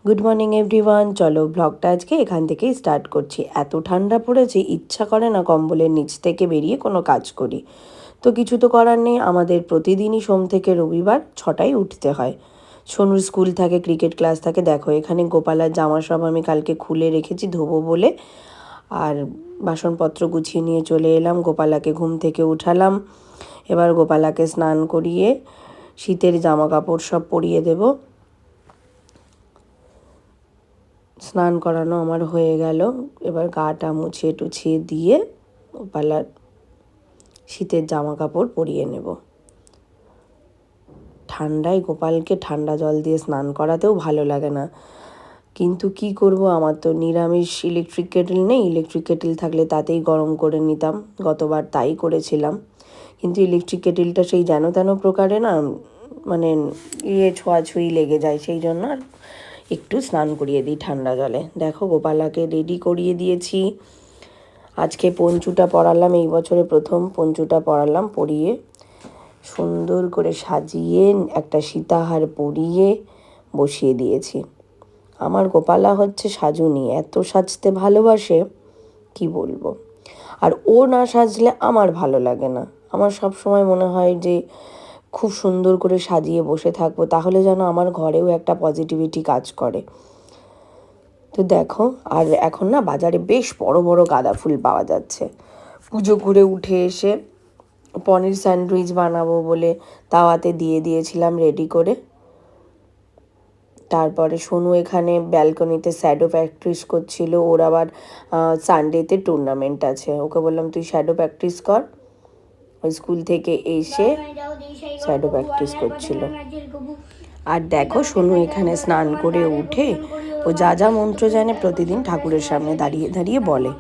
Good morning everyone. চলো ব্লগটা আজকে এখান থেকেই স্টার্ট করছি। এত ঠান্ডা পড়েছে, ইচ্ছা করে না কম্বলের নিচ থেকে বেরিয়ে কোনো কাজ করি। তো কিছু তো করার নেই, আমাদের প্রতিদিনই সোম থেকে রবিবার 6টায় উঠতে হয়। সোনুর স্কুল থাকে, ক্রিকেট ক্লাস থাকে। দেখো এখানে গোপালার জামা সব আমি কালকে খুলে রেখেছি ধোবো বলে, আর বাসনপত্র গুছিয়ে নিয়ে চলে এলাম। গোপালাকে ঘুম থেকে উঠালাম। এবার গোপালাকে স্নান করিয়ে শীতের জামা কাপড় সব পরিয়ে দেবো। স্নান করানো আমার হয়ে গেল। এবার গাটা মুছিয়ে টুছিয়ে দিয়ে গোপালার শীতের জামা কাপড় পরিয়ে নেব। ঠান্ডায় গোপালকে ঠান্ডা জল দিয়ে স্নান করাতেও ভালো লাগে না, কিন্তু কি করব, আমার তো নিরামিষ ইলেকট্রিক কেটেল নেই। ইলেকট্রিক কেটেল থাকলে তাতেই গরম করে নিতাম, গতবার তাই করেছিলাম। কিন্তু ইলেকট্রিক কেটেলটা সেই যেন তেন প্রকারে না, মানে ছোঁয়াছুঁই লেগে যায়, সেই জন্য আর একটু স্নান করিয়ে দিই ঠান্ডা জলে। দেখো গোপালাকে রেডি করিয়ে দিয়েছি। আজকে পঞ্চুটা পরালাম, এই বছরে প্রথম পঞ্চুটা পরালাম। পরিয়ে সুন্দর করে সাজিয়ে একটা সীতাহার পরিয়ে বসিয়ে দিয়েছি। আমার গোপালা হচ্ছে সাজুনি, এত সাজতে ভালোবাসে কি বলবো। আর ও না সাজলে আমার ভালো লাগে না। আমার সব সময় মনে হয় যে খুব সুন্দর করে সাজিয়ে বসে থাকবো, তাহলে যেন আমার ঘরেও একটা পজিটিভিটি কাজ করে। তো দেখো, আর এখন না বাজারে বেশ বড় বড় গাঁদা ফুল পাওয়া যাচ্ছে। পুজো করে উঠে এসে পনির স্যান্ডউইচ বানাবো বলে তাওয়াতে দিয়ে দিয়েছিলাম রেডি করে। তারপরে সোনু এখানে ব্যালকনিতে শ্যাডো প্র্যাকটিস করছিল। ওর আবার সানডেতে টুর্নামেন্ট আছে, ওকে বললাম তুই শ্যাডো প্র্যাকটিস কর। ওই স্কুল থেকে এসে শ্যাডো প্র্যাকটিস করছিল। আর দেখো সোনু এখানে স্নান করে উঠে ও যা যা মন্ত্র জানে প্রতিদিন ঠাকুরের সামনে দাঁড়িয়ে দাঁড়িয়ে বলে।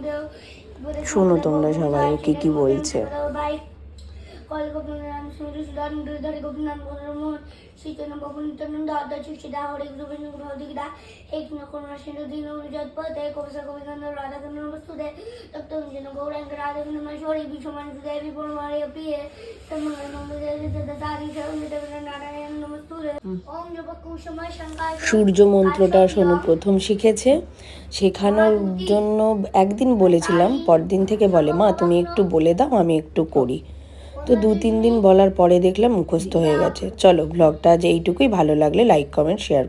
শোনো তোমরা সবাই ও কি বলছে। সূর্য মন্ত্রটা সোনু প্রথম শিখেছে। শেখানোর জন্য একদিন বলেছিলাম, পরদিন থেকে বলে মা তুমি একটু বলে দাও, আমি একটু করি। তো 2-3 দিন বলার পরে দেখলাম মুখস্থ হয়ে গেছে। চলো ব্লগটা আজ এইটুকুই। ভালো লাগলে লাইক কমেন্ট শেয়ার।